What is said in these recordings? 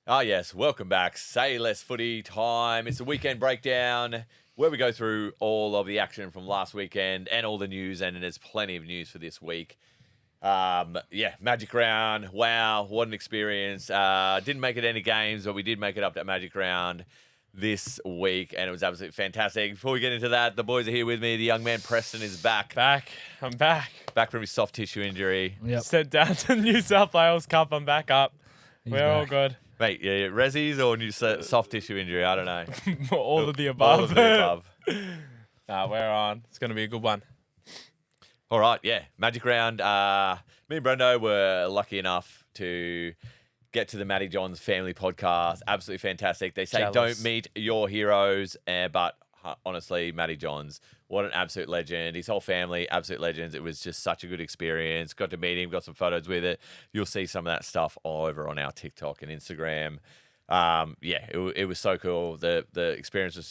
Ah, yes. Welcome back. Say Less Footy time. It's a weekend breakdown where we go through all of the action from last weekend and all the news, and there's plenty of news for this week. Magic Round. Wow, what an experience. Didn't make it any games, but we did make it up to Magic Round this week, and it was absolutely fantastic. Before we get into that, the boys are here with me. The young man Preston is back. I'm back. Back from his soft tissue injury. Yep. Sent down to New South Wales Cup. I'm back up. We're all good. Mate, yeah, Rezzies or new soft tissue injury? I don't know. All of the above. All of the above. Nah, we're on. It's going to be a good one. All right, yeah. Magic Round. Me and Brendo were lucky enough to get to the Matty Johns family podcast. Absolutely fantastic. They say Jealous. don't meet your heroes, but honestly, Matty Johns, what an absolute legend. His whole family, absolute legends. It was just such a good experience. Got to meet him, got some photos with it. You'll see some of that stuff all over on our TikTok and Instagram. It was so cool. The experience was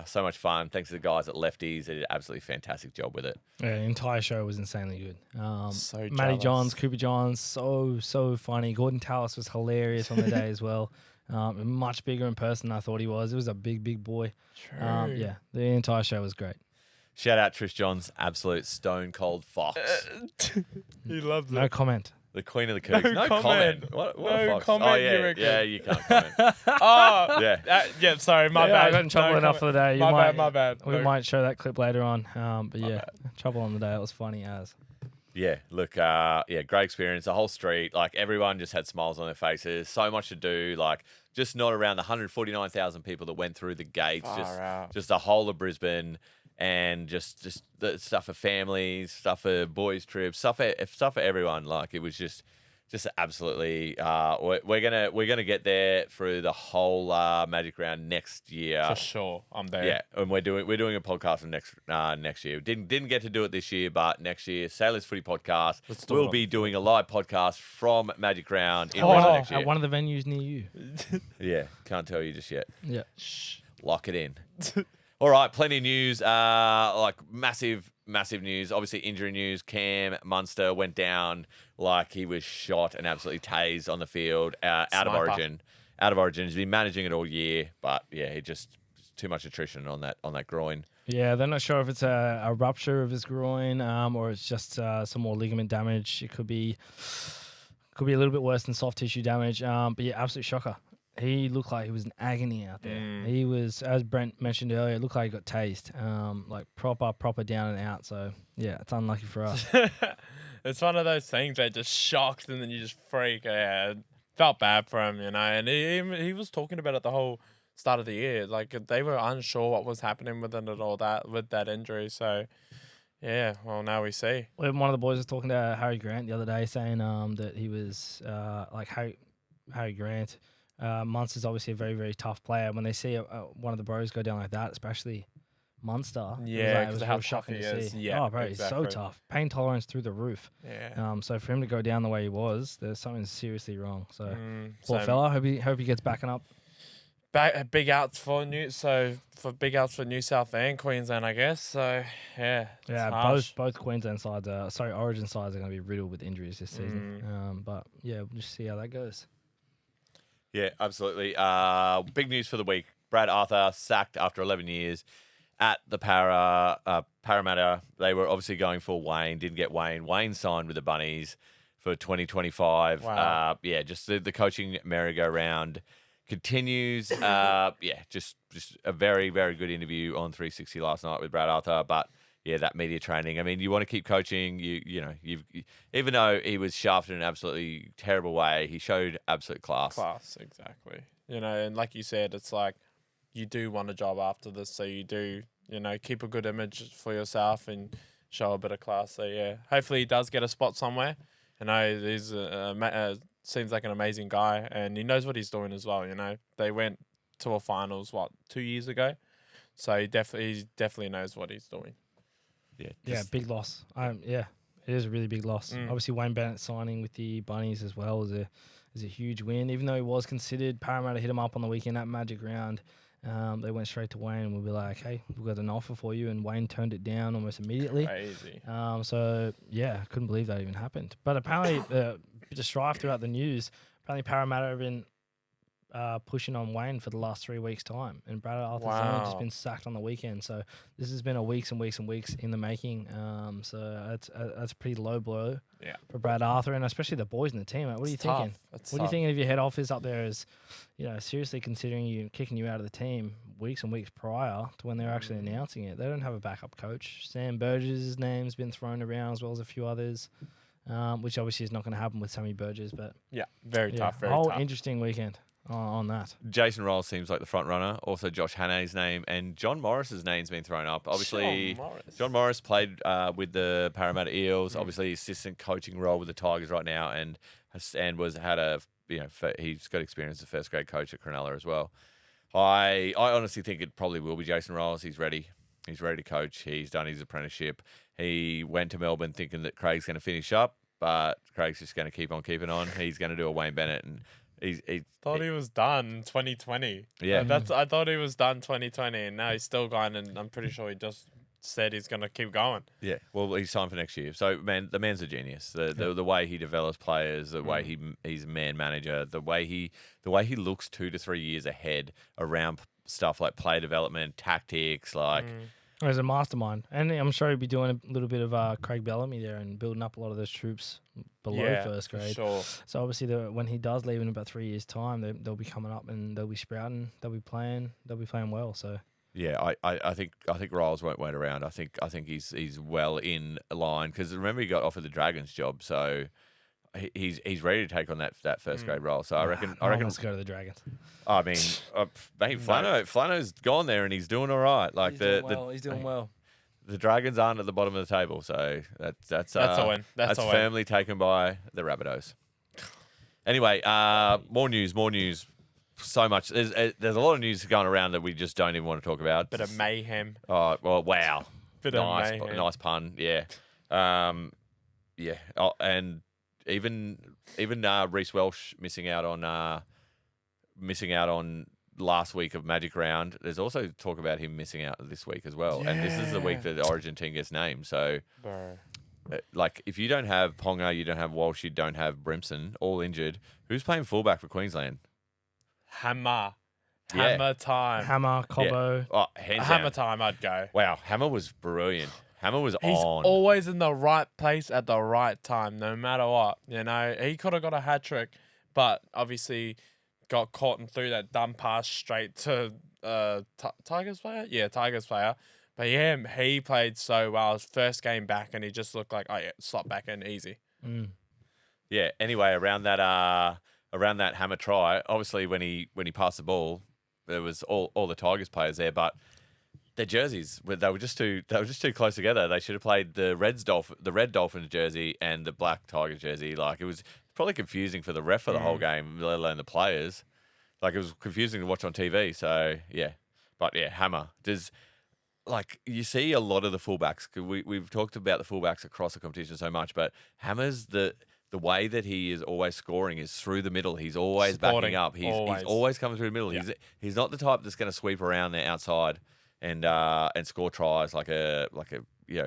so much fun. Thanks to the guys at Lefties. They did an absolutely fantastic job with it. Yeah, the entire show was insanely good. So Matty jealous. Johns, Cooper Johns, so funny. Gordon Tallis was hilarious on the day as well. Much bigger in person than I thought he was. It was a big boy. True. The entire show was great. Shout out Trish Johns, absolute stone cold fox. He loves No it. comment. The queen of the Cougs. No No comment. What No a fox. comment, Oh, you yeah, reckon? yeah, you can't comment. Yeah, sorry, my bad. I got in trouble No enough comment. for the day. My bad. We No. might show that clip later on. But yeah, bad. trouble on the day. It was funny as. Yeah, look, great experience. The whole street, like everyone just had smiles on their faces. So much to do. Like just not around the 149,000 people that went through the gates. Far out. Just the whole of Brisbane, and just the stuff for families, stuff for boys trips, stuff for everyone. Like it was just absolutely. We're gonna get there through the whole Magic Round next year. For sure. I'm there. Yeah, and we're doing a podcast for next year. Didn't get to do it this year, but next year, Sailors Footy Podcast. Let's do We'll it. be doing a live podcast from Magic Round in Oh, Brisbane next year. At one of the venues near you. Yeah, can't tell you just yet. Yeah. Lock it in. All right, plenty of news. Like massive news. Obviously, injury news. Cam Munster went down like he was shot and absolutely tased on the field. Out of Sniper. Origin. Out of Origin. He's been managing it all year, but yeah, he just too much attrition on that groin. Yeah, they're not sure if it's a rupture of his groin or it's just some more ligament damage. It could be a little bit worse than soft tissue damage. But yeah, absolute shocker. He looked like he was in agony out there. He was, as Brent mentioned earlier, it looked like he got tased, like proper down and out. So yeah, it's unlucky for us. It's one of those things where just shocked and then you just freak. Yeah, felt bad for him, and he was talking about it the whole start of the year. Like they were unsure what was happening with it and all that with that injury. So yeah, well now we see. One of the boys was talking to Harry Grant the other day, saying that he was like Harry Grant. Munster's obviously a very, very tough player. When they see one of the bros go down like that, especially Munster, Yeah, it was because real how tough shocking he to is. see. Yeah, oh, bro, exactly. he's so tough. Pain tolerance through the roof. Yeah. So for him to go down the way he was, there's something seriously wrong. So poor So fella. Hope he gets backing up. big outs for New South and Queensland, I guess. So yeah, it's Yeah, harsh. both Queensland sides Origin sides are going to be riddled with injuries this season. But yeah, we'll just see how that goes. Yeah, absolutely. Big news for the week. Brad Arthur sacked after 11 years at the Parramatta. They were obviously going for Wayne. Didn't get Wayne. Wayne signed with the Bunnies for 2025. Wow. Just the coaching merry-go-round continues. Just a very, very good interview on 360 last night with Brad Arthur. But yeah, that media training. I mean, you want to keep coaching. You've even though he was shafted in an absolutely terrible way, he showed absolute class. Exactly. And like you said, it's like you do want a job after this, so you do, keep a good image for yourself and show a bit of class. So yeah, hopefully he does get a spot somewhere. He's seems like an amazing guy, and he knows what he's doing as well. They went to a finals 2 years ago, so he definitely knows what he's doing. Yeah, big loss. It is a really big loss. Mm. Obviously, Wayne Bennett signing with the Bunnies as well is a huge win. Even though he was considered, Parramatta hit him up on the weekend at Magic Round. They went straight to Wayne and we'll be like, hey, we've got an offer for you. And Wayne turned it down almost immediately. Crazy. So, yeah, couldn't believe that even happened. But apparently, a bit of strife throughout the news. Apparently, Parramatta have been pushing on Wayne for the last 3 weeks' time, and Brad Arthur's only just been sacked on the weekend. So this has been a weeks and weeks and weeks in the making. So that's a pretty low blow for Brad Arthur, and especially the boys in the team. What are you thinking? What are you thinking if your head office up there is, seriously considering you, kicking you out of the team weeks and weeks prior to when they're actually announcing it? They don't have a backup coach. Sam Burgess' name's been thrown around as well as a few others. Which obviously is not going to happen with Sammy Burgess, but very tough. Very whole tough. interesting weekend on that. Jason Rolls seems like the front runner. Also, Josh Hannay's name and John Morris's name's been thrown up. Obviously, John Morris played with the Parramatta Eels. Obviously, assistant coaching role with the Tigers right now, and he's got experience as a first grade coach at Cronulla as well. I honestly think it probably will be Jason Rolls. He's ready. He's ready to coach. He's done his apprenticeship. He went to Melbourne thinking that Craig's going to finish up, but Craig's just going to keep on keeping on. He's going to do a Wayne Bennett, and he thought he was done 2020. Yeah, I thought he was done 2020, and now he's still going. And I'm pretty sure he just said he's going to keep going. Yeah, well, he's signed for next year. So, man, the man's a genius. The way he develops players, the way he's man manager, the way he looks 2 to 3 years ahead around stuff like play development, tactics, like. As a mastermind, and I'm sure he'll be doing a little bit of Craig Bellamy there and building up a lot of those troops below first grade. Sure. So obviously, when he does leave in about 3 years' time, they'll be coming up and they'll be sprouting. They'll be playing well. So yeah, I think Riles won't wait around. I think he's well in line because remember he got offered the Dragons job, so. He's ready to take on that first grade role. So I reckon let's go to the Dragons. I mean, mate, Flano's gone there and he's doing all right. Like he's doing well. The Dragons aren't at the bottom of the table, so that's a win. That's a win. Firmly taken by the Rabbitohs. Anyway, more news. So much. There's a lot of news going around that we just don't even want to talk about. Bit of mayhem. Oh well, wow. Bit of mayhem. Nice pun. Yeah. Yeah. Oh, and. Even Reece Welsh missing out on last week of Magic Round. There's also talk about him missing out this week as well. Yeah. And this is the week that the Origin team gets named. So, like, if you don't have Ponga, you don't have Walsh, you don't have Brimson, all injured. Who's playing fullback for Queensland? Hammer time. Hammer, Cobbo. Yeah. Oh, Hammer time, I'd go. Wow, Hammer was brilliant. Hammer was He's on. Always in the right place at the right time, no matter what. He could have got a hat trick, but obviously got caught and threw that dumb pass straight to Tigers player. Yeah, Tigers player. But yeah, he played so well. His first game back, and he just looked like, slot back in easy. Yeah. Anyway, around that Hammer try, obviously when he passed the ball, there was all the Tigers players there, but. Their jerseys, they were just too close together. They should have played the red Dolphins jersey and the black Tigers jersey. Like it was probably confusing for the ref for the whole game, let alone the players. Like it was confusing to watch on TV. So yeah, but yeah, Hammer does. Like you see a lot of the fullbacks. We've talked about the fullbacks across the competition so much, but Hammer's the way that he is always scoring is through the middle. He's always backing up. He's always coming through the middle. Yeah. He's not the type that's going to sweep around the outside. And score tries like a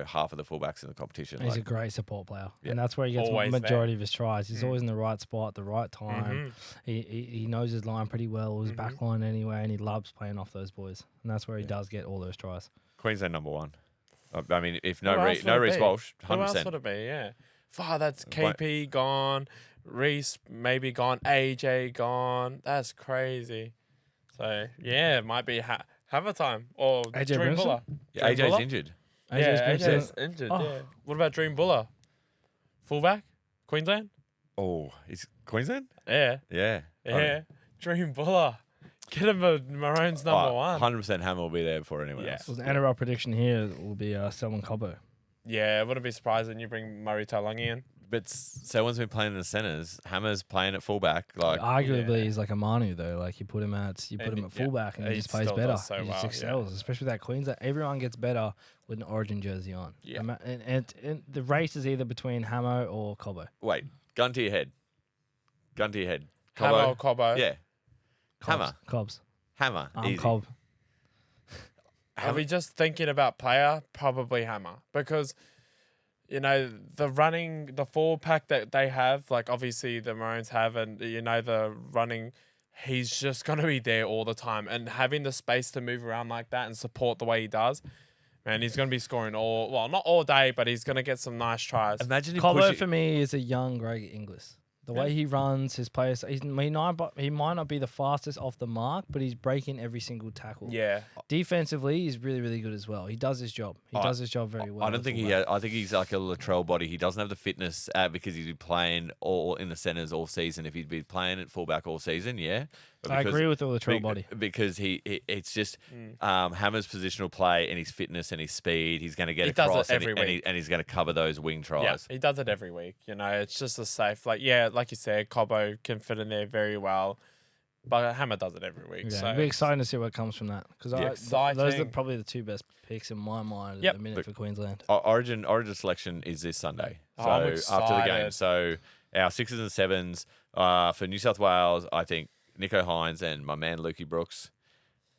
half of the fullbacks in the competition. He's a great support player, and that's where he gets the majority of his tries. He's always in the right spot at the right time. He knows his line pretty well, his back line anyway, and he loves playing off those boys. And that's where he does get all those tries. Queensland number one. I mean, if no Reece Walsh, 100%. Who else would it be? Yeah. That's KP gone, Reece maybe gone, AJ gone. That's crazy. So yeah, it might be. Hammer time or AJ Dream Buller. Yeah, AJ's injured. AJ's injured. Yeah. What about Dream Buller? Fullback, Queensland. Oh, is Queensland? Yeah. Dream Buller. Get him a Maroons number one. 100% Hammer will be there before anyone else. Well, the NRL prediction here will be Selwyn Cobbo. Yeah, it wouldn't be surprising you bring Murray Taulagi in. But Selwyn's been playing in the centres. Hammer's playing at fullback. Like arguably, he's like a Manu though. Like you put him at fullback, and he just plays better. So he just excels, especially with that Queensland. Everyone gets better with an Origin jersey on. Yeah, and the race is either between Hammer or Cobbo. Wait, gun to your head. Cobbo. Hammer or Cobbo? Yeah, Cobbs. Hammer. Easy. Cobb. Are we just thinking about player? Probably Hammer because. The forward pack that they have, like obviously the Maroons have, and the running he's just going to be there all the time. And having the space to move around like that and support the way he does, man, he's going to be scoring not all day, but he's going to get some nice tries. Imagine him Cobbo pushing. for me is a young Greg Inglis. The way he runs his players, he might not be the fastest off the mark, but he's breaking every single tackle. Yeah. Defensively, he's really, really good as well. He does his job. He does his job very well. I don't think I think he's like a Latrell body. He doesn't have the fitness because he's been playing all in the centres all season. If he'd been playing at fullback all season, yeah. But I agree with the Latrell body. Because it's just Hammer's positional play and his fitness and his speed. He's going to get He does across it every week. and he's going to cover those wing tries. Yeah, he does it every week. You know, it's just a safe, like you said, Cobbo can fit in there very well. But Hammer does it every week. Yeah, So it'll be exciting to see what comes from that. Because exciting. those are probably the two best picks in my mind at the minute But for Queensland. Origin selection is this Sunday. So I'm after the game. excited. So our 6s and 7s for New South Wales, I think Nicho Hines and my man Lukey Brooks.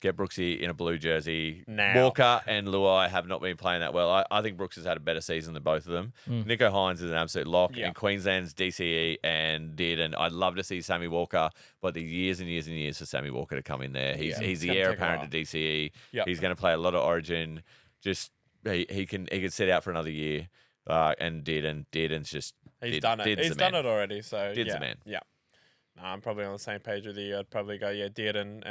Get Brooksy in a blue jersey. Now. Walker and Luai have not been playing that well. I think Brooks has had a better season than both of them. Nicho Hines is an absolute lock. Yeah. And Queensland's DCE and did. And I'd love to see Sammy Walker, but the years and years and years for Sammy Walker to come in there. He's It's the gonna heir take a apparent to while. DCE. Yep. He's going to play a lot of Origin. Just he can set out for another year. And did and just he's did, done it. did's He's the done man. it already. So Did's yeah, the man. Yeah. No, I'm probably on the same page with you. I'd probably go Dead and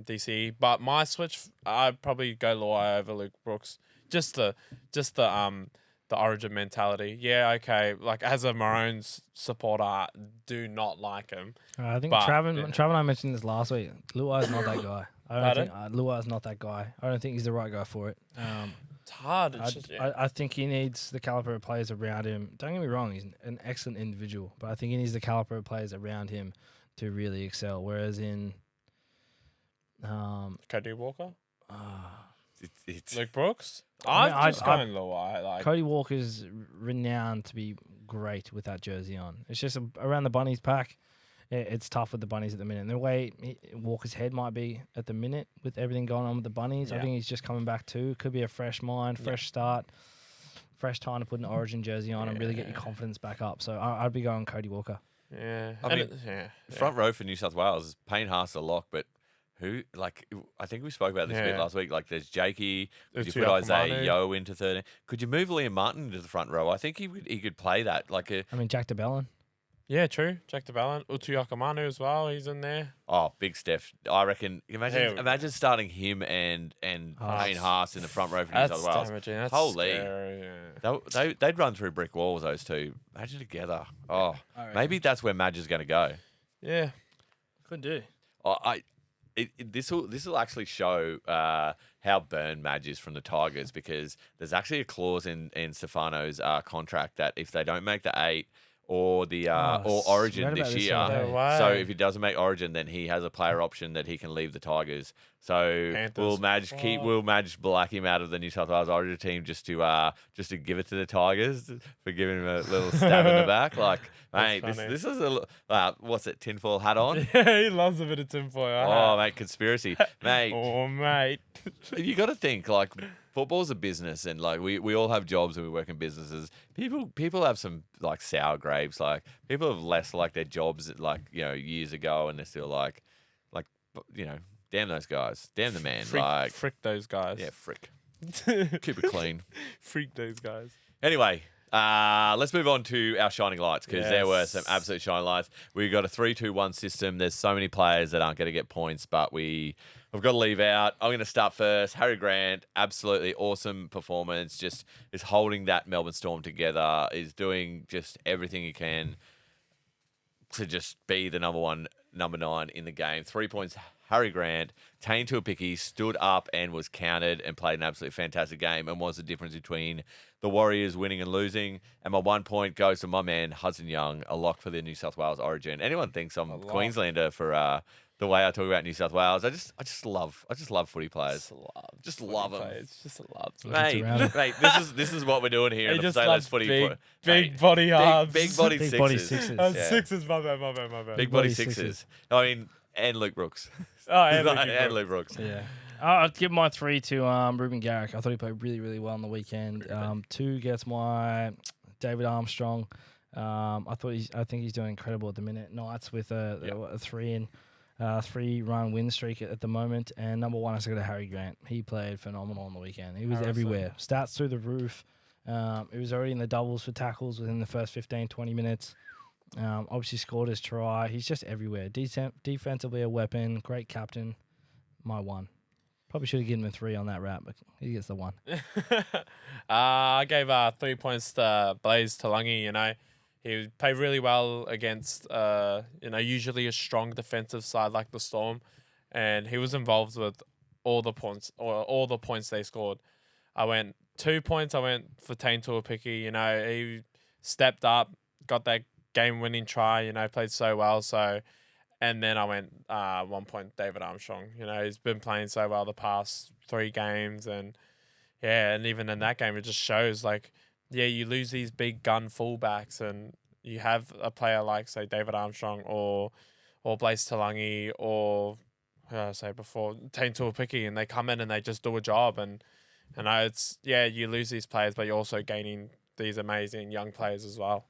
DC. But my switch, I'd probably go Luai over Luke Brooks. Just the Origin mentality. Yeah, okay. Like as a Maroons supporter, I do not like him. I think But, Trav yeah. and I mentioned this last week. Luai's not that guy. I don't Pardon? think Luai's not that guy. I don't think he's the right guy for it. It's hard. It's just, I think he needs the caliber of players around him. Don't get me wrong, he's an excellent individual, but I think he needs the caliber of players around him to really excel. Whereas in Cody Walker, It's Luke Brooks. I mean, I'm just going Luai. Like Cody Walker's renowned to be great with that jersey on. It's just around the Bunnies pack. It's tough with the Bunnies at the minute. And the way Walker's head might be at the minute with everything going on with the Bunnies, I Yeah. think he's just coming back too. Could be a fresh mind, fresh start, fresh time to put an Origin jersey on and really get your confidence back up. So I'd be going Cody Walker. yeah. I And mean, front row for New South Wales is Payne Haas a lock, but who I think we spoke about this a bit Yeah. last week. Like there's Jakey. Could you Utu put Isaiah Akamanu. Yo into 13? Could you move Liam Martin into the front row? I think he could play that. Like a I mean, Jack DeBellin. Yeah, true. Jack DeBellin. Utu Akamanu as well. He's in there. big Steph. I reckon. Here we go. Imagine starting him and Haas. Payne Haas in the front row for New That's South Wales. damaging. That's Holy. scary. Yeah. They'd run through brick walls. Those two. Imagine together. Oh, I reckon. maybe that's where Madge is going to go. Yeah. Could do. This will actually show how burned Madge is from the Tigers, because there's actually a clause in Stefano's contract that if they don't make the 8 or the or Origin read about this this year, the other day. No way. so if he doesn't make Origin, then he has a player option that he can leave the Tigers. So will Panthers. Madge black him out of the New South Wales Origin team just to give it to the Tigers for giving him a little stab in the back? Like, mate, funny. this is what's it, tinfoil hat on? Yeah, he loves a bit of tinfoil. Oh, mate, conspiracy. Mate, Oh, mate. you got to think, like, football's a business, and, like, we all have jobs and we work in businesses. People have some, like, sour grapes. Like, people have less, like, their jobs, like, years ago, and they're still, like, damn those guys. Damn the man. Frick those guys. Yeah, frick. Keep it clean. Freak those guys. Anyway, let's move on to our shining lights, because there were some Yes. absolute shining lights. We've got a 3-2-1 system. There's so many players that aren't going to get points, but we've got to leave out. I'm going to start first. Harry Grant, absolutely awesome performance. Just is holding that Melbourne Storm together, is doing just everything he can to just be the number 9 in the game. 3 points, Harry Grant, tamed to a picky, stood up and was counted and played an absolutely fantastic game, and was the difference between the Warriors winning and losing. And my 1 point goes to my man Hudson Young, a lock for the New South Wales Origin. Anyone thinks I'm Queenslander for the way I talk about New South Wales? I just love footy players. Just love them. It's just loves them. Mate, around. mate, this is what we're doing here. He in the just Say loves Less Footy. big body halves. Big body Big sixes. body sixes. Yeah. Sixes, my bad. Big body sixes. I mean, and Luke Brooks. Oh, and Luke and Brooks. Luke Brooks. Yeah. I'd give my 3 to Ruben Garrick. I thought he played really, really well on the weekend. 2 gets my David Armstrong. I think he's doing incredible at the minute. Knights with a 3 in. 3-run win streak at the moment. And number 1 has to go to Harry Grant. He played phenomenal on the weekend. He was everywhere. Stats through the roof. He was already in the doubles for tackles within the first 15, 20 minutes. Obviously scored his try. He's just everywhere. Defensively a weapon. Great captain. My 1. Probably should have given him a 3 on that wrap, but he gets the 1. I gave 3 points to Blaze Talangi. You know, he played really well against usually a strong defensive side like the Storm, and he was involved with all the points they scored. I went 2 points. I went for Tane Tuapiki. You know, he stepped up, got that game-winning try. You know, played so well. And then I went 1 point David Armstrong. You know, he's been playing so well the past 3 games, and even in that game, it just shows you lose these big gun fullbacks, and you have a player like say David Armstrong or Blaze Talangi or who did I say before Tane Tuapiki, and they come in and they just do a job, and it's you lose these players, but you're also gaining these amazing young players as well.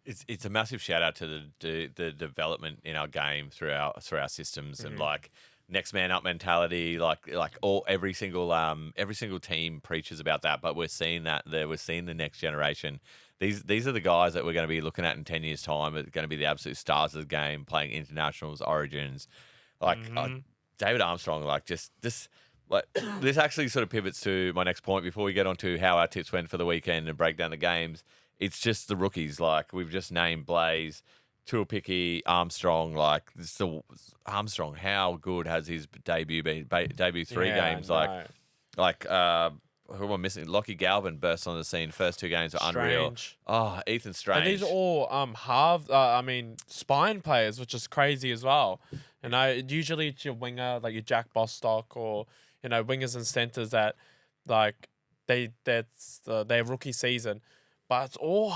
It's a massive shout out to the development in our game through our systems and next man up mentality. Every single team preaches about that, but we're seeing the next generation. These are the guys that we're going to be looking at in 10 years' time. Are going to be the absolute stars of the game, playing internationals, origins. David Armstrong, this actually sort of pivots to my next point before we get on to how our tips went for the weekend and break down the games. It's just the rookies. We've just named Blaze, Tuapiki, Armstrong. Armstrong, how good has his debut been? Debut 3 games. Who am I missing? Lockie Galvin burst on the scene. First 2 games are unreal. Oh, Ethan Strange. And these are all spine players, which is crazy as well. You know, usually it's your winger, like your Jack Bostock, or wingers and centers that that's their rookie season. But it's all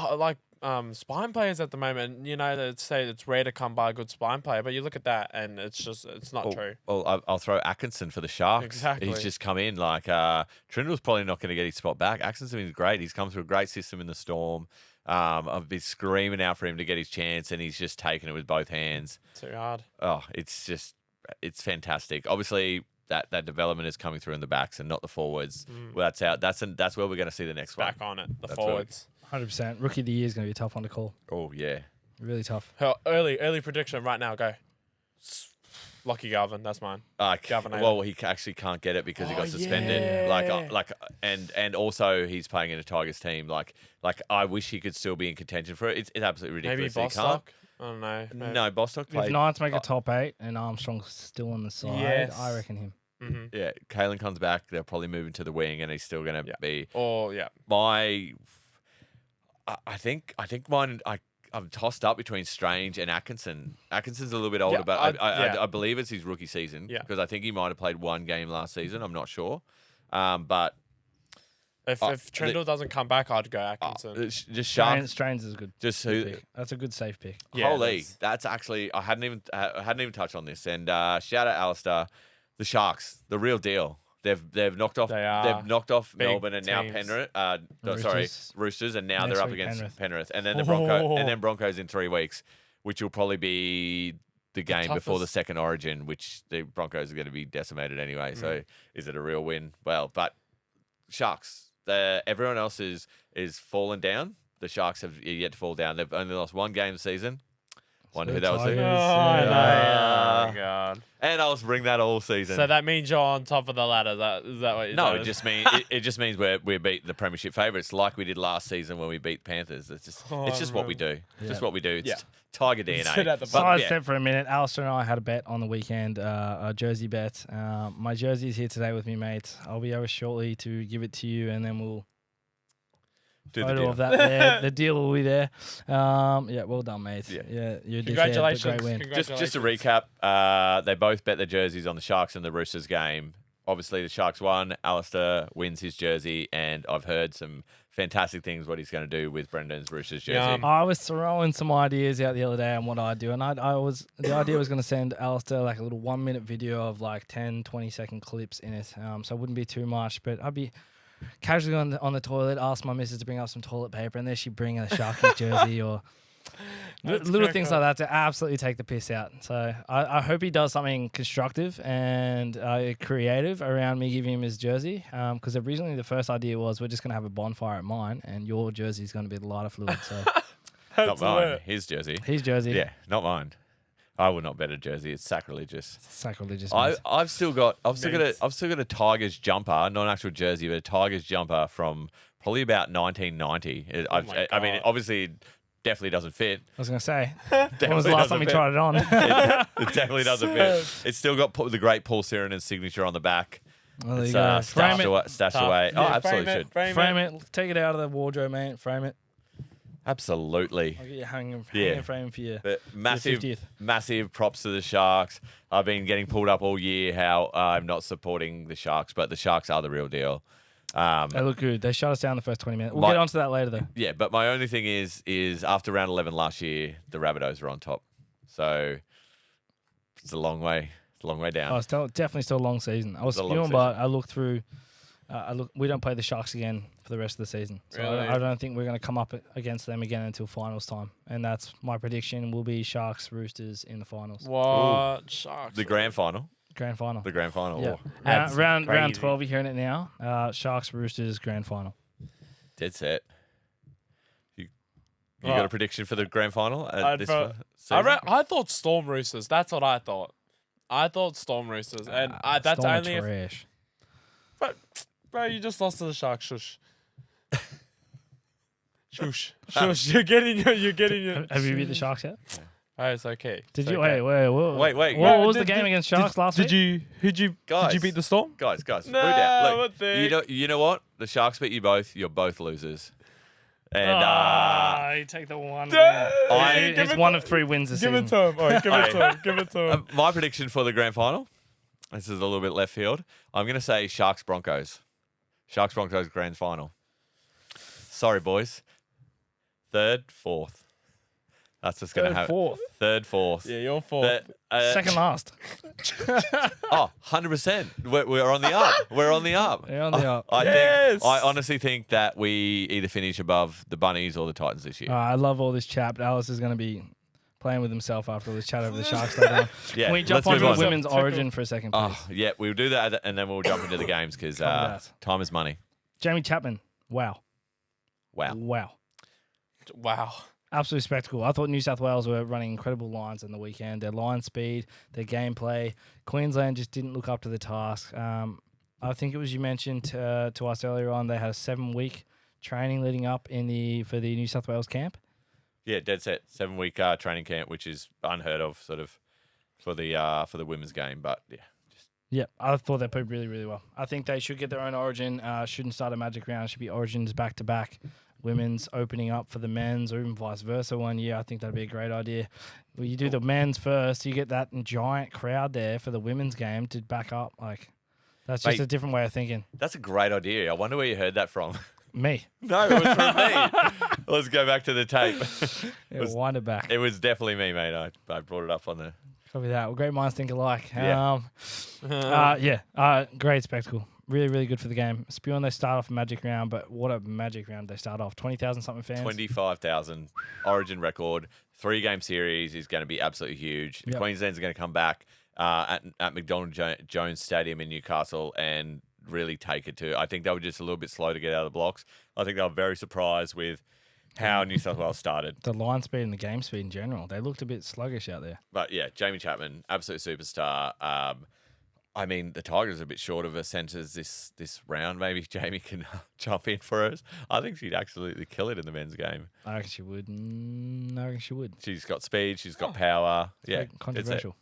spine players at the moment. You know, they'd say it's rare to come by a good spine player, but you look at that and it's not true. Well, I'll throw Atkinson for the Sharks. Exactly. He's just come in. Trindle's probably not going to get his spot back. Atkinson's been great. He's come through a great system in the Storm. I've been screaming out for him to get his chance, and he's just taken it with both hands. Too hard. Oh, it's fantastic. Obviously, that development is coming through in the backs and not the forwards. Well, that's out. That's where we're going to see the next Back one. on it. The forwards. 100%. Rookie of the year is going to be a tough one to call. Oh, yeah. Really tough. Early prediction right now. Go. Lockie Galvin. That's mine. Well, he actually can't get it because he got suspended. Yeah. And also he's playing in a Tigers team. I wish he could still be in contention for it. It's absolutely ridiculous. Maybe Bostock. I don't know. Maybe. No, Bostock played. If Knights make a top 8 and Armstrong's still on the side, Yes. I reckon him. Mm-hmm. Yeah, Kalen comes back. They'll probably move him to the wing, and he's still going to be. Oh yeah. I think mine. I'm tossed up between Strange and Atkinson. Atkinson's a little bit older, but I believe it's his rookie season because I think he might have played 1 game last season. I'm not sure, but if Trindle doesn't come back, I'd go Atkinson. Just Sharks. Strange is a good. Pick. That's a good safe pick. Yeah, Holy, that's actually I hadn't even touched on this. And shout out Alistair, the Sharks, the real deal. They've knocked off. They've knocked off Melbourne and now teams. Penrith. Roosters, and now Next they're up week, against Penrith. Penrith, and then the Broncos in 3 weeks, which will probably be the game before the second Origin, which the Broncos are going to be decimated anyway. So is it a real win? Well, but Sharks, everyone else is fallen down. The Sharks have yet to fall down. They've only lost 1 game this season. Wonder who that was. Tigers. Oh God! And I'll bring that all season. So that means you're on top of the ladder. Is that what you're No, saying? it just means we beat the premiership favourites like we did last season when we beat Panthers. It's just what we do. It's just what we do. It's Tiger DNA. Sit at the Side step for a minute. Alistair and I had a bet on the weekend, a jersey bet. My jersey is here today with me, mate. I'll be over shortly to give it to you, and then we'll do the photo deal. of that there. The deal will be there. Well done, mate. Yeah. You're a Congratulations. dickhead, but great win. Just to recap, they both bet their jerseys on the Sharks and the Roosters game. Obviously, the Sharks won. Alistair wins his jersey, and I've heard some fantastic things what he's going to do with Brendan's Roosters jersey. I was throwing some ideas out the other day on what I'd do, and the idea was going to send Alistair like a little 1-minute video of like 10, 20-second clips in it, so it wouldn't be too much, but I'd be casually on the toilet, ask my missus to bring up some toilet paper, and there she'd bring a Sharkies jersey or Little things like that to absolutely take the piss out. So I hope he does something constructive and creative around me giving him his jersey. Because originally the first idea was we're just going to have a bonfire at mine and your jersey is going to be the lighter fluid. So Not mine. His jersey. his jersey. Yeah, not mine. I would not bet a jersey. It's sacrilegious. Sacrilegious. I've still got a Tigers jumper, not an actual jersey, but a Tigers jumper from probably about 1990. I mean, obviously, it definitely doesn't fit. I was going to say, when was the last time we tried it on? It definitely doesn't fit. It's still got the great Paul Sirenen's signature on the back. Well, there It's you go. stashed away. Yeah, Oh, absolutely should. Frame it. Take it out of the wardrobe, mate. Frame it. Absolutely. I'll get you hanging frame for you. But massive, 50th. massive props to the Sharks. I've been getting pulled up all year how I'm not supporting the Sharks, but the Sharks are the real deal. They look good. They shut us down the first 20 minutes. We'll get onto that later, though. Yeah, but my only thing is after round 11 last year, the Rabbitohs were on top. So it's a long way down. Oh, it's definitely still a long season. I was spewing, but I looked through. We don't play the Sharks again for the rest of the season. So Really? I don't think we're going to come up against them again until finals time. And that's my prediction will be Sharks, Roosters in the finals. What? Sharks. The grand final. Grand final. The grand final. Yeah. Oh, That's Round crazy. 12, you're hearing it now. Sharks, Roosters, grand final. dead set. You Right. got a prediction for the grand final I'd this pro- season? I thought Storm Roosters. That's what I thought. I thought Storm Roosters. And that's Storm are only if... trash. Bro, you just lost to the Sharks. Shush. Shush. Shush. You're getting your... Have you beat the Sharks yet? Oh, it's okay. Did It's you? okay. Wait. Wait. What was the Did- game did- against Sharks last week? Did you Guys. beat the Storm? Guys, No, slow down. what the- Look, you know what? The Sharks beat you both. You're both losers. And you take the one. Give It's it one to- of 3 wins this Give it season. to him. All right, give it to him. Give it to him. my prediction for the grand final, this is a little bit left field. I'm going to say Sharks Broncos. Sharks Broncos grand final. Sorry, boys. Third, fourth. That's just going to happen. Fourth. Third, fourth. Yeah, you're fourth. Second last. 100%. We're on the up. We're on the up. They're on the up. Yes. I honestly think that we either finish above the Bunnies or the Titans this year. I love all this chat, but Alice is going to be playing with himself after all this chat over the Sharks later on. Yeah, Can we jump let's move onto on. the women's Tickle. origin for a second, please? Oh, yeah, we'll do that and then we'll jump into the games because Cover that. time is money. Jamie Chapman. Wow. Wow. Wow. Absolute spectacle. I thought New South Wales were running incredible lines on the weekend. Their line speed, their gameplay. Queensland just didn't look up to the task. I think it was you mentioned to us earlier on they had a 7-week training leading up for the New South Wales camp. Yeah, dead set. 7-week training camp, which is unheard of, sort of, for the women's game. But yeah, Yeah, I thought they played really, really well. I think they should get their own origin. Shouldn't start a Magic round. It should be origins back to back. Women's opening up for the men's, or even vice versa one year. I think that'd be a great idea. Well, you do the men's first, you get that giant crowd there for the women's game to back up. Like, that's just Mate. a different way of thinking. that's a great idea. I wonder where you heard that from. Me. No, it was from me. Let's go back to the tape. Yeah, wind it back. It was definitely me, mate. I brought it up on the. Copy that. Well, great minds think alike. Yeah. Great spectacle. Really, really good for the game. Spewing, they start off a Magic round, but what a Magic round they start off. 20,000 something fans. 25,000 origin record, 3-game series is going to be absolutely huge. Yep. Queensland's going to come back at McDonald Jones Stadium in Newcastle and really take it to. I think they were just a little bit slow to get out of the blocks. I think they were very surprised with how New South Wales started. The line speed and the game speed in general. They looked a bit sluggish out there. But yeah, Jamie Chapman, absolute superstar. I mean, the Tigers are a bit short of her centres this round. Maybe Jamie can jump in for us. I think she'd absolutely kill it in the men's game. I reckon she would. I reckon she would. She's got speed. She's got power. Yeah, Very controversial.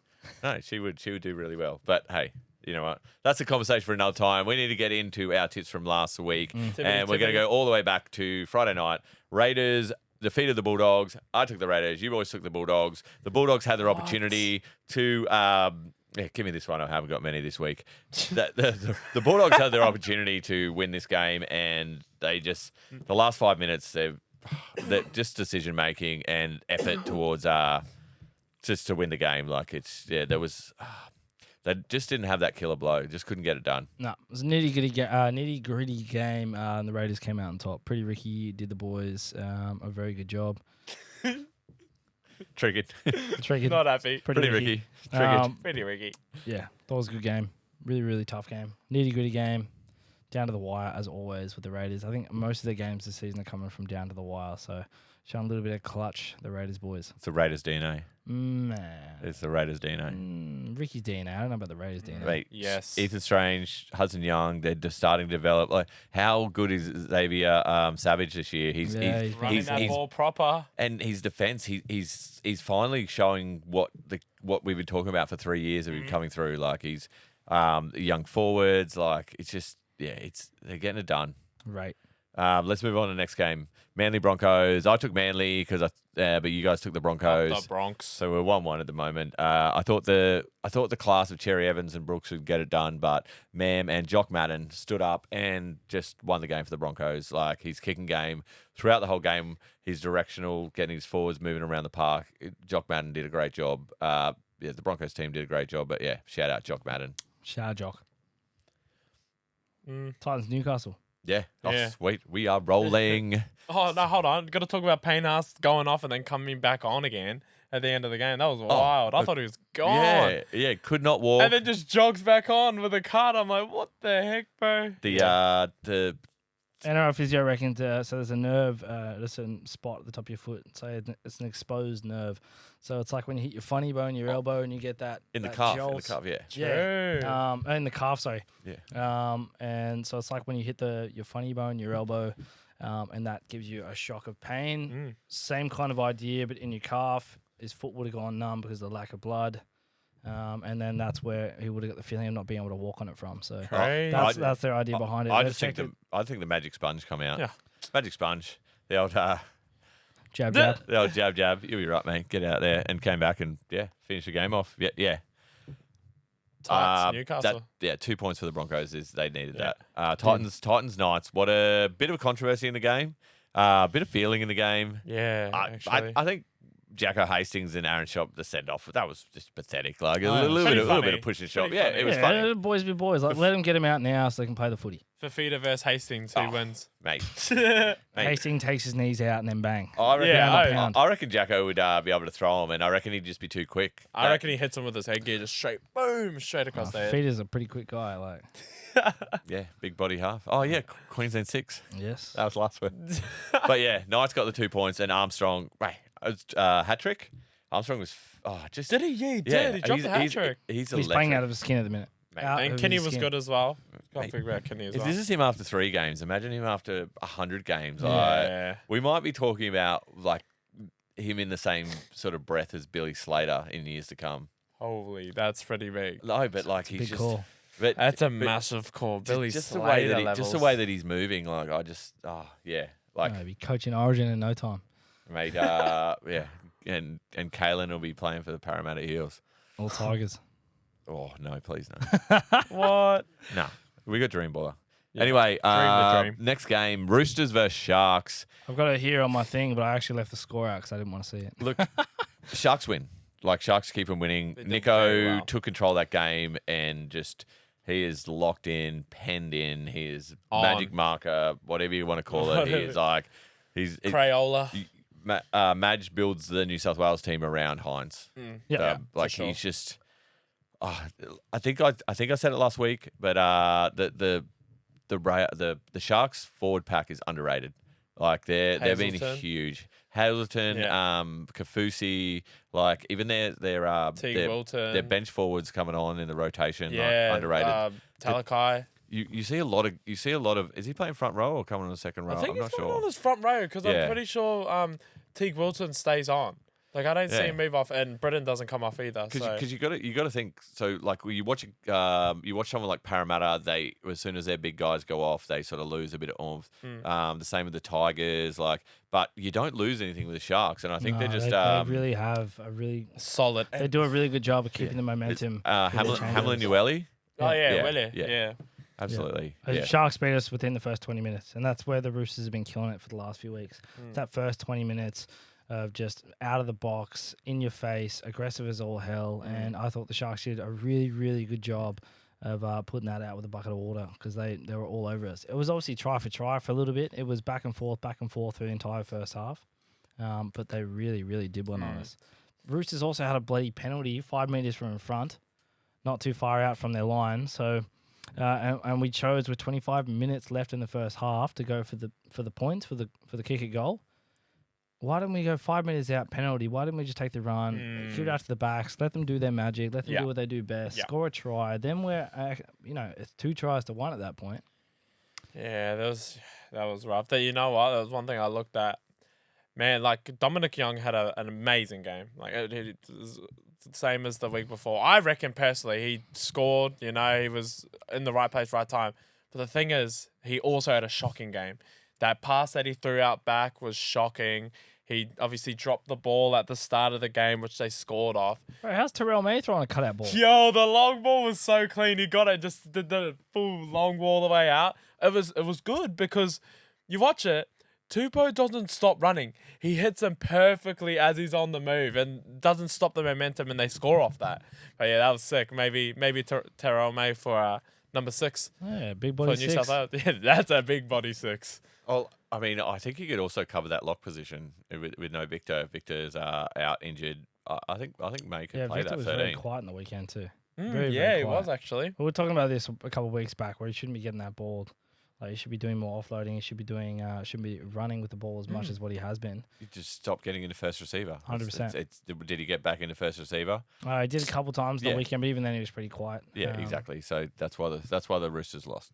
no, she would do really well. But hey, you know what? That's a conversation for another time. We need to get into our tips from last week, and we're going to go all the way back to Friday night. Raiders defeated the Bulldogs. I took the Raiders. You boys took the Bulldogs. The Bulldogs had their opportunity to. Yeah, give me this one. I haven't got many this week. The Bulldogs had their opportunity to win this game, and they just the last 5 minutes, they're just decision making and effort towards just to win the game. Like there was. They just didn't have that killer blow. Just couldn't get it done. No, it was a nitty-gritty game, and the Raiders came out on top. Pretty Ricky did the boys a very good job. Triggered. Triggered. Not happy. Pretty Ricky. Triggered. Pretty Ricky. Yeah, that was a good game. Really, really tough game. Nitty-gritty game. Down to the wire, as always, with the Raiders. I think most of their games this season are coming from down to the wire. So, showing a little bit of clutch, the Raiders boys. It's the Raiders DNA. Man. It's the Raiders DNA. Ricky's DNA. I don't know about the Raiders DNA. Mate, Yes. Ethan Strange, Hudson Young, they're just starting to develop. Like, how good is Xavier Savage this year? He's Running that ball proper. and his defense. He's finally showing what we've been talking about for 3 years of him coming through. Like he's young forwards. Like it's just they're getting it done. Right. Let's move on to the next game. Manly Broncos. I took Manly because but you guys took the Broncos. The Bronx. So we're 1-1 at the moment. I thought the class of Cherry Evans and Brooks would get it done, but Mam and Jock Madden stood up and just won the game for the Broncos. Like his kicking game throughout the whole game, his directional, getting his forwards moving around the park. Jock Madden did a great job. The Broncos team did a great job, but yeah, shout out Jock Madden. Shout out, Jock. Titans, Newcastle. Yeah. Oh, Yeah. sweet. We are rolling. Oh, no, hold on. Got to talk about Payne-Haas going off and then coming back on again at the end of the game. That was wild. I thought he was gone. Yeah, could not walk. And then just jogs back on with a cart. I'm like, what the heck, bro? The NRL physio reckons so there's a nerve at a certain spot at the top of your foot. So it's an exposed nerve. So it's like when you hit your funny bone, your elbow, and you get that in the that calf, jolt. yeah. Yeah. In the calf, sorry. Yeah. And so it's like when you hit your funny bone, your elbow, and that gives you a shock of pain. Same kind of idea, but in your calf, his foot would have gone numb because of the lack of blood. And then that's where he would have got the feeling of not being able to walk on it from. So that's their idea behind it. I think the magic sponge come out. Yeah. Magic sponge. The old jab. the old jab. You'll be right, mate. Get out there and came back and finish the game off. Yeah. Newcastle. 2 points for the Broncos. They needed that. Titans Knights. What a bit of a controversy in the game. A bit of feeling in the game. Yeah, actually. I think Jacko Hastings and Aaron Shop, the send off, that was just pathetic. Like a Pretty little bit funny. of push and shop. Pretty Yeah, funny. it was funny. Boys be boys. Like, let them get him out now so they can play the footy. Fafita versus Hastings. Who wins? Mate. Hastings takes his knees out and then bang. I reckon, Yeah, I reckon Jacko would be able to throw him, and I reckon he'd just be too quick. I reckon he hits him with his headgear just straight, boom, straight across the head. Feeder's a pretty quick guy. Like, Yeah, big body half. Oh, yeah, Queensland 6. yes. That was last week. But yeah, Knights got the 2 points, and Armstrong, hat trick. Armstrong was, just. Did he? Yeah, he did. He dropped the hat trick. He's playing out of his skin at the minute. Out And of Kenny his was skin. good as well. Can't Mate, figure out Kenny as If well. this is him after 3 games, imagine him after 100 games. Yeah. We might be talking about like him in the same sort of breath as Billy Slater in years to come. Holy, that's pretty big. No, but like he's Big just. call. But, That's a but massive call. Billy just the Slater way that levels. just the way that he's moving, like I just, like No, be coaching Origin in no time. mate, yeah, and Kalen will be playing for the Parramatta Eels. All Tigers. Oh no, please no, What? no, we got Dream Baller. Yeah. Anyway, the dream. next game, Roosters versus Sharks. I've got it here on my thing, but I actually left the score out because I didn't want to see it. Look, Sharks win. Like Sharks keep on winning. They did Nico very well. took control of that game and just he is locked in, penned in. He is On. magic marker, whatever you want to call it. He is like he's Crayola. Madge builds the New South Wales team around Hines. Yeah. Like for sure. he's just. I think I said it last week, but the Sharks forward pack is underrated. Like they've been Hazelton. huge. Hazelton, Kafusi, like even their Teague Wilton. their bench forwards coming on in the rotation, Yeah. like, underrated. Talakai. You see a lot of. Is he playing front row or coming on the second row? I think I'm he's not playing sure. on his front row because Yeah. I'm pretty sure Teague Wilton stays on. Like I don't see Yeah. him move off, and Britain doesn't come off either. So. Because you got to think so like when you watch someone like Parramatta, they as soon as their big guys go off, they sort of lose a bit of oomph. The same with the Tigers, but you don't lose anything with the Sharks, and I think No, they're just they really have a really. solid. They do a really good job of keeping the momentum. Hamlin Ueli. Oh yeah, Yeah, Willie. yeah. Yeah. Absolutely. The Yeah. Sharks beat us within the first 20 minutes, and that's where the Roosters have been killing it for the last few weeks. That first 20 minutes of just out of the box, in your face, aggressive as all hell, and I thought the Sharks did a really, really good job of putting that out with a bucket of water because they were all over us. It was obviously try for a little bit. It was back and forth for the entire first half. but they really, really did one on us. Roosters also had a bloody penalty 5 meters from in front, not too far out from their line. So, and we chose with 25 minutes left in the first half to go for the points for the kick at goal. Why didn't we go 5 minutes out penalty? Why didn't we just take the run, give it out to the backs, let them do their magic, let them do what they do best, score a try? Then we're, it's 2 tries to 1 at that point. Yeah, that was rough. You know what? That was one thing I looked at. Man, like Dominic Young had an amazing game. Like it was the same as the week before. I reckon personally he scored. He was in the right place, right time. But the thing is, he also had a shocking game. That pass that he threw out back was shocking. He obviously dropped the ball at the start of the game, which they scored off. Bro, how's Terrell May throwing a cutout ball? Yo, the long ball was so clean. He got it, just did the full long ball all the way out. It was good because you watch it. Tupou doesn't stop running. He hits him perfectly as he's on the move and doesn't stop the momentum, and they score off that. But yeah, that was sick. Maybe Terrell May for number 6. Yeah, big body for New 6. South Wales. Yeah, that's a big body 6. Oh, I mean, I think you could also cover that lock position with no Victor. Victor's out injured. I think May could play Victor that was 13. very quiet in the weekend too. Yeah, very he quiet. was actually. We were talking about this a couple of weeks back, where he shouldn't be getting that ball. Like, he should be doing more offloading. He should be doing, shouldn't be running with the ball as much as what he has been. You just stop getting into first receiver. 100%. Did he get back into first receiver? He did a couple times the weekend, but even then he was pretty quiet. Yeah, exactly. So that's why the Roosters lost.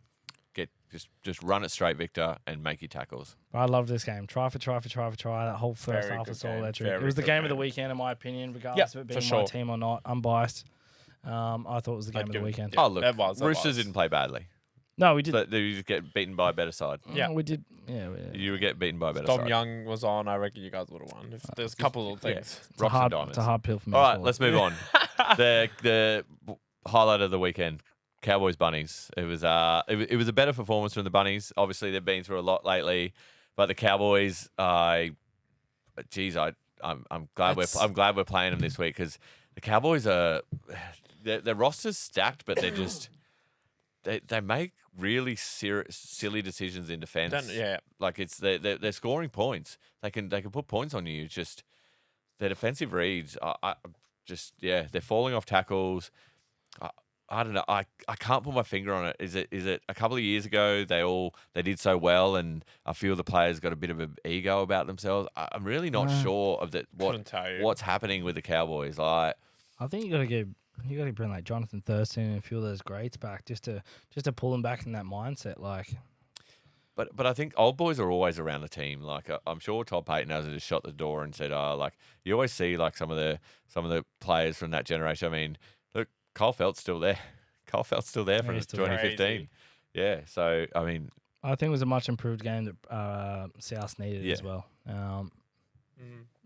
Just run it straight, Victor, and make your tackles. I love this game. Try for try. That whole first half was all electric. It was the game of the weekend, in my opinion, regardless of it being my team or not. Unbiased. I thought it was the game of the weekend. Oh, look, Roosters didn't play badly. No, we did. But they just get beaten by a better side. Yeah, we did. Yeah, you would get beaten by a better Tom side. Young was on. I reckon you guys would have won. If there's a couple of things. It's a hard pill for me. All right, let's move on. The highlight of the weekend. Cowboys Bunnies. It was a better performance from the Bunnies. Obviously, they've been through a lot lately, but the Cowboys, I'm glad we're playing them this week, because the Cowboys are their roster's stacked, but they're just they make really silly decisions in defense. Like they're scoring points. They can put points on you. It's just their defensive reads. They're falling off tackles. I don't know. I can't put my finger on it. Is it a couple of years ago they did so well, and I feel the players got a bit of an ego about themselves. I'm really not sure of what's happening with the Cowboys. Like, I think you got to bring like Jonathan Thurston and a few of those greats back just to pull them back in that mindset. Like, but I think old boys are always around the team. Like, I'm sure Todd Payton has just shot the door and said, like, you always see like some of the players from that generation. I mean, look, Kyle Felt's still there. Kyle Felt's still there from 2015. Crazy. Yeah, so, I mean... I think it was a much improved game that South needed as well.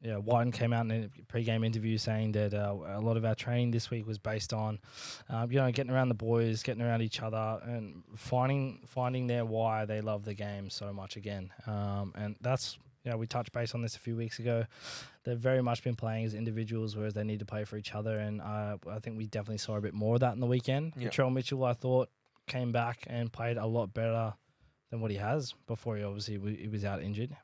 Whiten came out in a pre-game interview saying that a lot of our training this week was based on, getting around the boys, getting around each other, and finding their why they love the game so much again. And that's... we touched base on this a few weeks ago. They've very much been playing as individuals, whereas they need to play for each other. And I think we definitely saw a bit more of that in the weekend. Yeah. Latrell Mitchell, I thought, came back and played a lot better than what he has before he was out injured.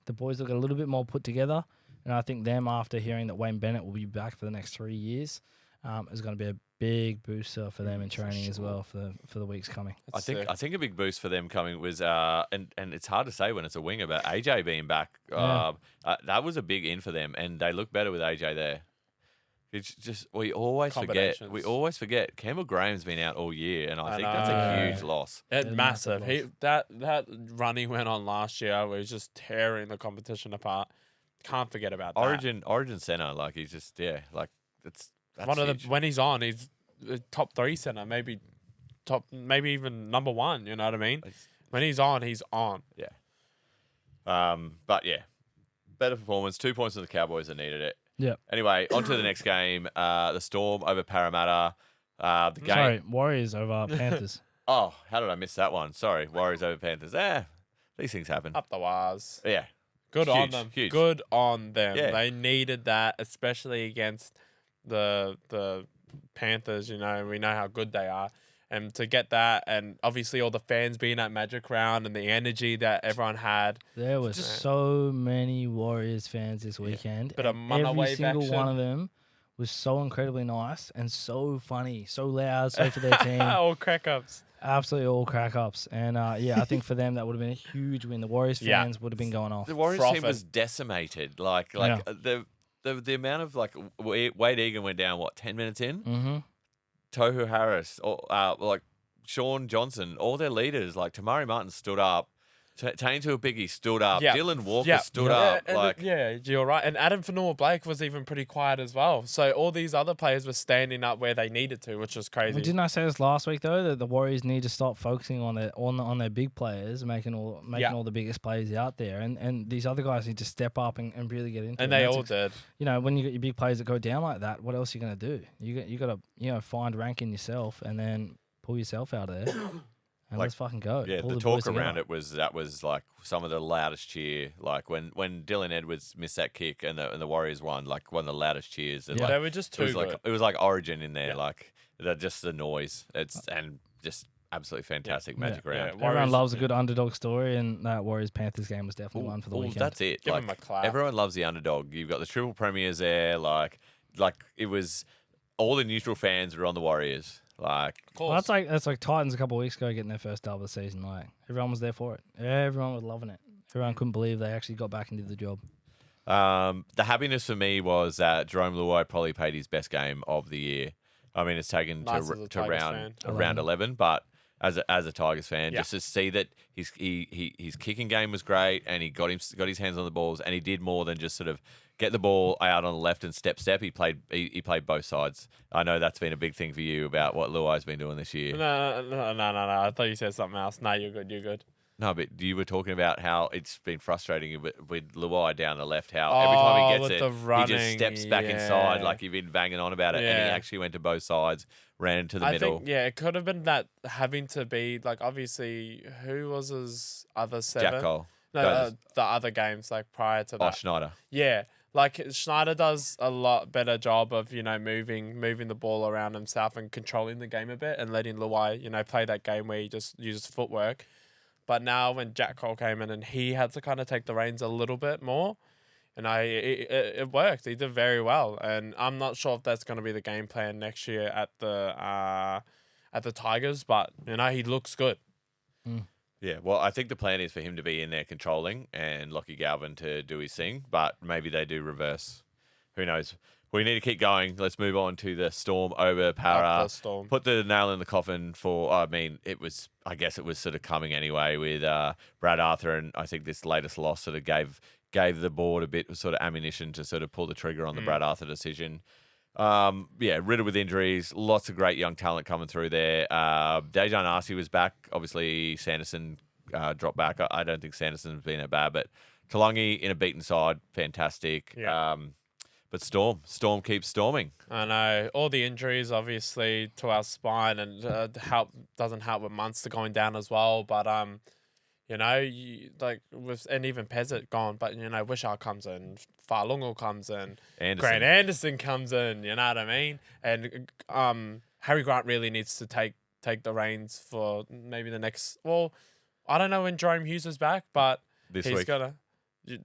The boys look a little bit more put together. And I think them, after hearing that Wayne Bennett will be back for the next 3 years, is going to be a big booster for them in training as well for the weeks coming. I think a big boost for them coming was and it's hard to say when it's a winger, but AJ being back, that was a big in for them, and they look better with AJ there. It's just we always forget Campbell Graham's been out all year, and I think that's a huge loss. It's massive. That run he went on last year where he's just tearing the competition apart. Can't forget about that. Origin center, like he's just that's one of huge. the when he's on, he's top 3 center, maybe even number 1. You know what I mean? When he's on, he's on. Yeah. But yeah, better performance. 2 points for the Cowboys that needed it. Yeah. Anyway, on to the next game. The Storm over Parramatta. The game. Sorry, Warriors over Panthers. Oh, how did I miss that one? Sorry, Warriors over Panthers. These things happen. Up the wires. Yeah. Good on them. Huge. Good on them. Yeah. They needed that, especially against the Panthers. We know how good they are. And to get that, and obviously all the fans being at Magic Round and the energy that everyone had. There were so many Warriors fans this weekend. But a and mana every wave single action. one of them was so incredibly nice and so funny, so loud, so for their team. All crack ups. Absolutely all crack ups. And I think for them that would have been a huge win. The Warriors fans would have been going off. The Warriors Profit. team was decimated. The amount of Wade Egan went down 10 minutes in. Mm-hmm. Tohu Harris, or Sean Johnson, all their leaders, like Tamari Martin stood up. Tane Tuapiki stood up. Yeah. Dylan Walker Yeah. stood up. You're right. And Adam Fanua-Blake was even pretty quiet as well. So all these other players were standing up where they needed to, which was crazy. Well, didn't I say this last week though that the Warriors need to stop focusing on their big players, making all the biggest plays out there, and these other guys need to step up and really get into it. And they all did. You know, when you got your big players that go down like that, what else are you gonna do? You got to find rank in yourself and then pull yourself out of there. And let's fucking go. Yeah, Pull the boys talk around together. it was like some of the loudest cheer. Like when Dylan Edwards missed that kick and the Warriors won, like one of the loudest cheers. And They were just too good. It was like Origin in there, just the noise. And just absolutely fantastic Magic Round. Yeah, Everyone loves a good underdog story, and that Warriors Panthers game was definitely one for the weekend. That's it. Give 'em a clap. Everyone loves the underdog. You've got the triple premiers there. Like it was all the neutral fans were on the Warriors. Like, Of course. Well, that's like Titans a couple of weeks ago getting their first dub of the season. Like everyone was there for it. Everyone was loving it. Everyone couldn't believe they actually got back and did the job. the happiness for me was that Jerome Luai probably played his best game of the year. I mean, it's taken Nice as a to Tigers round fan. round 11, but as a Tigers fan, Yeah. just to see that his kicking game was great and he got his hands on the balls and he did more than just sort of get the ball out on the left and step. He played both sides. I know that's been a big thing for you about what Luai's been doing this year. No. I thought you said something else. No, you're good. No, but you were talking about how it's been frustrating with Luai down the left, how every time he with gets the it, he just running, steps back inside yeah. like you've been banging on about it, and he Yeah. actually went to both sides, ran into the I middle. think, it could have been that having to be, like, obviously, who was his other seven? Jack Cole. No, the other games, like, prior to Oh, that. Schneider. Yeah. Like, Schneider does a lot better job of, moving the ball around himself and controlling the game a bit and letting Luai, play that game where he just uses footwork. But now when Jack Cole came in and he had to kind of take the reins a little bit more, and it worked. He did very well. And I'm not sure if that's going to be the game plan next year at the Tigers, but, he looks good. Yeah, well, I think the plan is for him to be in there controlling and Lockie Galvin to do his thing, but maybe they do reverse. Who knows? We need to keep going. Let's move on to the Storm over Para. Up the Storm. Put the nail in the coffin for, I guess it was sort of coming anyway with Brad Arthur, and I think this latest loss sort of gave the board a bit of sort of ammunition to sort of pull the trigger on the Brad Arthur decision. Riddled with injuries, lots of great young talent coming through there. Dejan Arce was back. Obviously, Sanderson dropped back. I don't think Sanderson's been that bad, but Talangi in a beaten side, fantastic. Yeah. But Storm keeps storming. I know. All the injuries, obviously, to our spine and doesn't help with Munster going down as well. But, and even Pezzett gone, but, Wishart comes in, Farlungo comes in, Grant Anderson comes in, you know what I mean? And Harry Grant really needs to take the reins for maybe the next, I don't know when Jerome Hughes is back, but This he's week.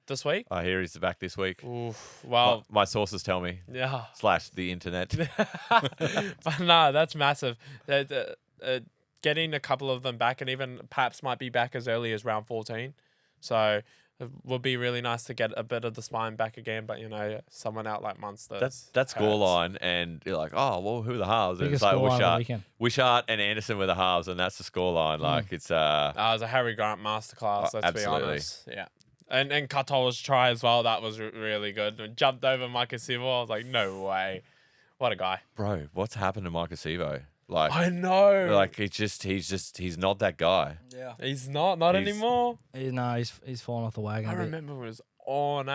this week? I hear he's back this week. Oof, well, My sources tell me. yeah. / the internet. But no, that's massive. Getting a couple of them back, and even Paps might be back as early as round 14. So it would be really nice to get a bit of the spine back again. But, someone out like Munster. That scoreline, and you're like, oh, well, who are the halves? And Biggest it's like scoreline of the weekend. Wishart and Anderson were the halves, and that's the scoreline. Like, it's... It was a Harry Grant masterclass, let's be absolutely. honest. Yeah. And Katola's try as well, that was really good. And jumped over Micah Sivo. I was like, no way. What a guy. Bro, what's happened to Micah Sivo? Like, I know. like he's not that guy. Yeah. He's not He's- anymore. He's fallen off the wagon. I a bit. remember when it was on,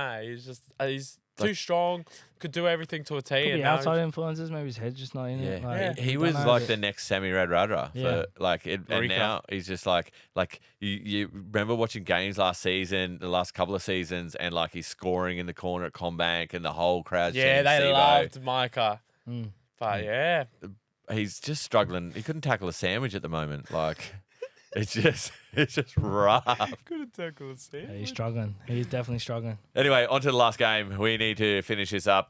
he's too strong, could do everything to a T. Could And be now outside influences. Maybe his head's just not in it. Like, He you was don't know. like the next Sammy Radradra. Yeah. And Marika. now he's just like you remember watching games last season, the last couple of seasons, and like he's scoring in the corner at Combank and the whole crowd. Yeah, chanting they Sivo. loved Micah. Mm. But yeah, he's just struggling. He couldn't tackle a sandwich at the moment. Like, it's just rough. Couldn't tackle a Yeah, he's struggling. He's definitely struggling. Anyway, on to the last game. We need to finish this up.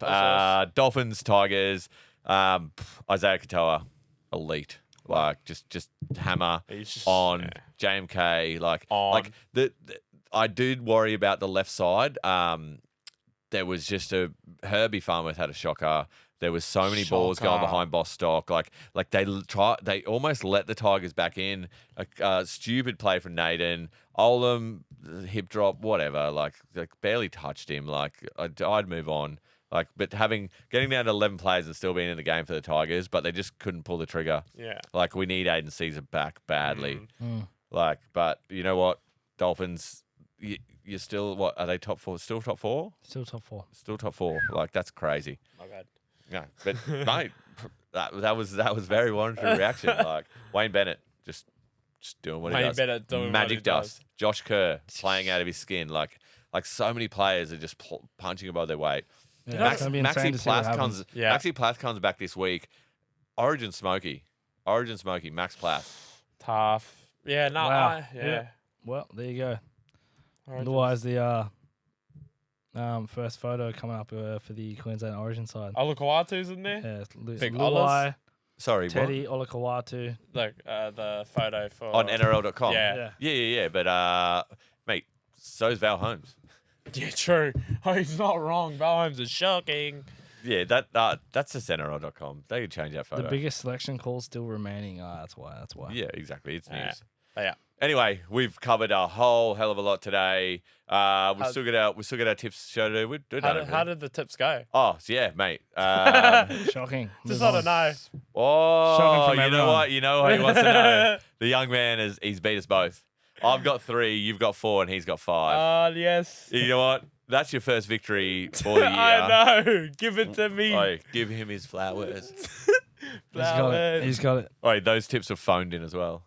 Dolphins, Tigers, Isaiah Katoa, elite. Like, just hammer on JMK. Like, I did worry about the left side. There was just Herbie Farmworth had a shocker. There was so many balls going behind Bostock. Like they almost let the Tigers back in. A stupid play from Naden. Olam, hip drop, whatever. Like barely touched him. Like I'd move on. Like, but getting down to 11 players and still being in the game for the Tigers, but they just couldn't pull the trigger. Yeah. Like, we need Aiden Caesar back badly. Like, but you know what? Dolphins, you're still, what, are they top four? Still top four? Still top four. Still top four. Like, that's crazy. My bad. Yeah. But, mate, that was very voluntary reaction. Like, Wayne Bennett just doing what he does. Bennett doing Magic what he dust. does. Josh Kerr playing out of his skin. Like so many players are just punching above their weight. Yeah, it's gonna be insane to see what happens. Maxi Plath comes back this week. Origin Smoky, Max Plath. Tough. Yeah, no, Wow. yeah. Well, there you go. Origins. Otherwise, the first photo coming up for the Queensland Origin side. Olakawatu's in there. Yeah, Big Luai, Sorry, Teddy, Olakawatu. Like the photo for on NRL.com. Yeah. Yeah. But mate, so's Val Holmes. Yeah, true. Oh, he's not wrong. Val Holmes is shocking. Yeah, that's just NRL.com. They could change that photo. The biggest selection call still remaining. That's why. Yeah, exactly. It's news. Yeah. Anyway, we've covered a whole hell of a lot today. We still got our tips show to do. How did the tips go? Oh, yeah, mate. Shocking. Just Move want to on. know. Oh, Shocking from you know everyone. what? You know what he wants to know. The young man he's beat us both. I've got 3, you've got 4, and he's got 5. Yes. You know what? That's your first victory for the year. I know. Give it to me. Oi, give him his flowers. He's got it. Oi, those tips were phoned in as well.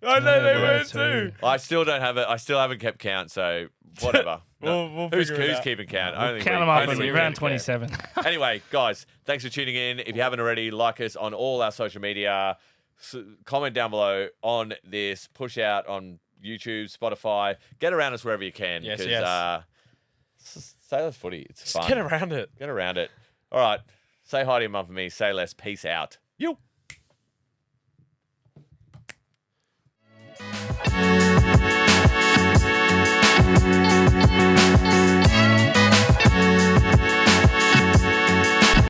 I know they Yeah, were too. too. I still don't have it. I still haven't kept count, so whatever. We'll who's figure it out. keeping count? Only Count we- them up. only we Around can. 27. Anyway, guys, thanks for tuning in. If you haven't already, like us on all our social media. Comment down below on this. Push out on YouTube, Spotify. Get around us wherever you can. Yes, because, yes. say less footy. It's Just fun. get around it. Get around it. All right. Say hi to your mum for me. Say less. Peace out. You.